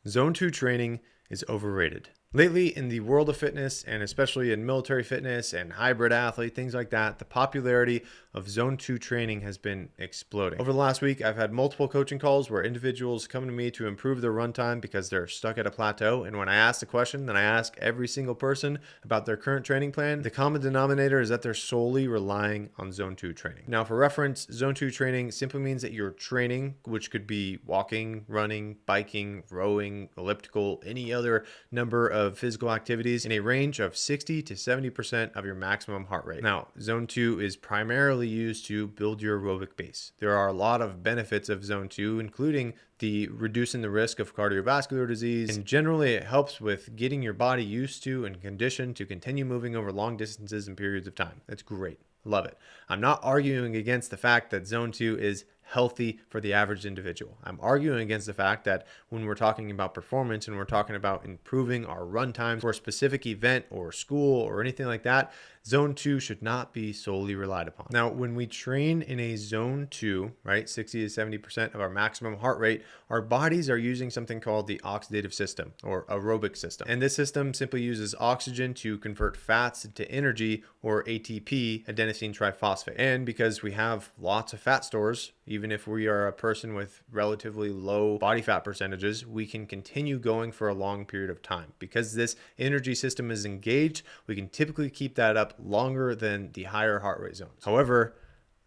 Zone 2 training is overrated. Lately, in the world of fitness, and especially in military fitness and hybrid athlete, things like that, the popularity of Zone 2 training has been exploding. Over the last week, I've had multiple coaching calls where individuals come to me to improve their run time because they're stuck at a plateau. And when I ask the question, then I ask every single person about their current training plan, the common denominator is that they're solely relying on Zone 2 training. Now, for reference, Zone 2 training simply means that you're training, which could be walking, running, biking, rowing, elliptical, any other number of physical activities in a range of 60 to 70% of your maximum heart rate. Now, Zone 2 is primarily used to build your aerobic base. There are a lot of benefits of Zone 2, including the reducing the risk of cardiovascular disease, and generally it helps with getting your body used to and conditioned to continue moving over long distances and periods of time. That's great. Love it. I'm not arguing against the fact that Zone 2 is healthy for the average individual. I'm arguing against the fact that when we're talking about performance and we're talking about improving our run times for a specific event or school or anything like that, Zone 2 should not be solely relied upon. Now, when we train in a Zone 2, right, 60 to 70% of our maximum heart rate, our bodies are using something called the oxidative system or aerobic system. And this system simply uses oxygen to convert fats into energy, or ATP, adenosine triphosphate. And because we have lots of fat stores, even if we are a person with relatively low body fat percentages, we can continue going for a long period of time. Because this energy system is engaged, we can typically keep that up longer than the higher heart rate zones. However,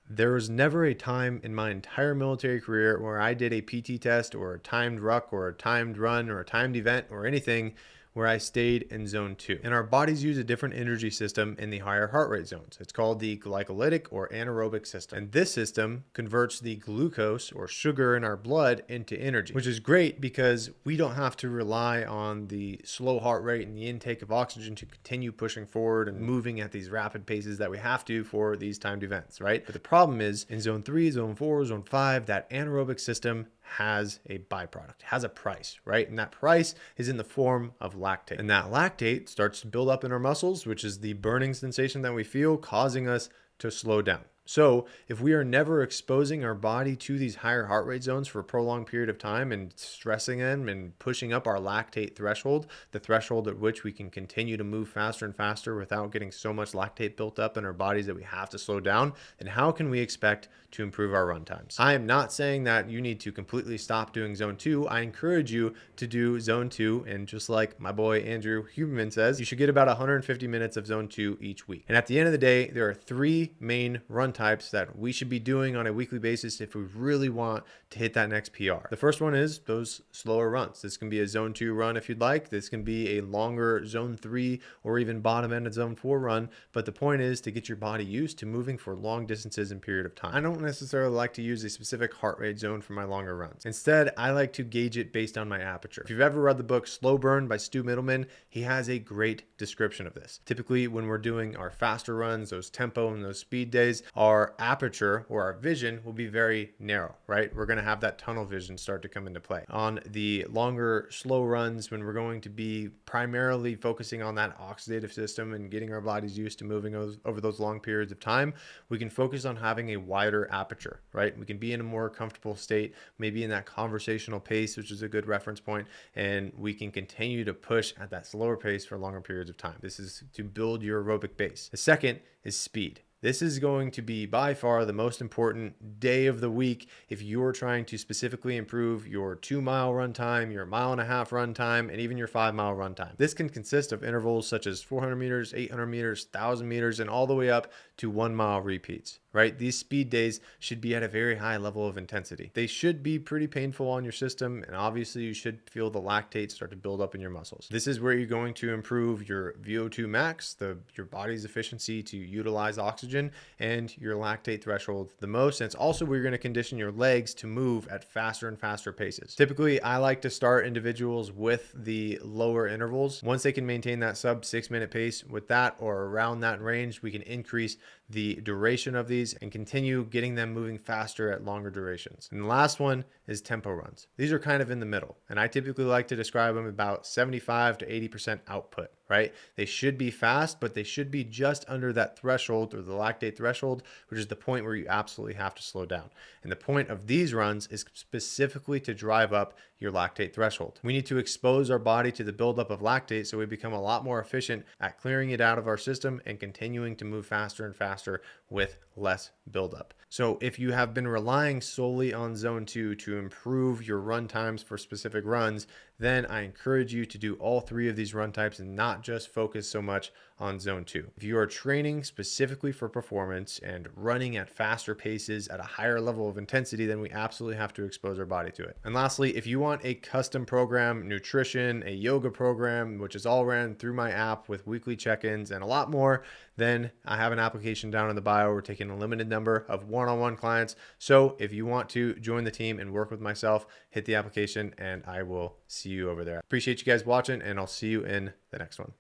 there was never a time in my entire military career where I did a PT test or a timed ruck or a timed run or a timed event or anything where I stayed in Zone 2. And our bodies use a different energy system in the higher heart rate zones. It's called the glycolytic or anaerobic system. And this system converts the glucose or sugar in our blood into energy, which is great because we don't have to rely on the slow heart rate and the intake of oxygen to continue pushing forward and moving at these rapid paces that we have to for these timed events, right? But the problem is in Zone 3, Zone 4, Zone 5, that anaerobic system has a byproduct, has a price, right? And that price is in the form of lactate. And that lactate starts to build up in our muscles, which is the burning sensation that we feel, causing us to slow down. So if we are never exposing our body to these higher heart rate zones for a prolonged period of time and stressing them and pushing up our lactate threshold, the threshold at which we can continue to move faster and faster without getting so much lactate built up in our bodies that we have to slow down, then how can we expect to improve our run times? I am not saying that you need to completely stop doing Zone 2. I encourage you to do Zone 2, and just like my boy Andrew Huberman says, you should get about 150 minutes of Zone 2 each week. And at the end of the day, there are three main run types that we should be doing on a weekly basis if we really want to hit that next PR. The first one is those slower runs. This can be a Zone 2 run if you'd like. This can be a longer Zone 3 or even bottom end of Zone 4 run. But the point is to get your body used to moving for long distances and period of time. I don't necessarily like to use a specific heart rate zone for my longer runs. Instead, I like to gauge it based on my aperture. If you've ever read the book Slow Burn by Stu Middleman, he has a great description of this. Typically, when we're doing our faster runs, those tempo and those speed days, our aperture or our vision will be very narrow, right? We're going to have that tunnel vision start to come into play. On the longer, slow runs, when we're going to be primarily focusing on that oxidative system and getting our bodies used to moving over those long periods of time, we can focus on having a wider aperture, right? We can be in a more comfortable state, maybe in that conversational pace, which is a good reference point, and we can continue to push at that slower pace for longer periods of time. This is to build your aerobic base. The second is speed. This is going to be by far the most important day of the week if you're trying to specifically improve your 2-mile run time, your 1.5-mile run time, and even your 5-mile run time. This can consist of intervals such as 400 meters, 800 meters, 1,000 meters, and all the way up to 1-mile repeats, right? These speed days should be at a very high level of intensity. They should be pretty painful on your system, and obviously you should feel the lactate start to build up in your muscles. This is where you're going to improve your VO2 max, your body's efficiency to utilize oxygen, and your lactate threshold the most. And it's also where you're going to condition your legs to move at faster and faster paces. Typically, I like to start individuals with the lower intervals. Once they can maintain that sub 6-minute pace with that or around that range, we can increase the duration of these and continue getting them moving faster at longer durations. And the last one is tempo runs. These are kind of in the middle, and I typically like to describe them about 75 to 80% output. right? They should be fast, but they should be just under that threshold, or the lactate threshold, which is the point where you absolutely have to slow down. And the point of these runs is specifically to drive up your lactate threshold. We need to expose our body to the buildup of lactate so we become a lot more efficient at clearing it out of our system and continuing to move faster and faster with less buildup. So if you have been relying solely on zone 2 to improve your run times for specific runs, then I encourage you to do all 3 of these run types and not just focus so much on zone 2. If you are training specifically for performance and running at faster paces at a higher level of intensity, then we absolutely have to expose our body to it. And lastly, if you want a custom program, nutrition, a yoga program, which is all ran through my app with weekly check-ins and a lot more, then I have an application down in the bio. We're taking a limited number of one-on-one clients. So if you want to join the team and work with myself, hit the application and I will see you over there. Appreciate you guys watching, and I'll see you in the next one.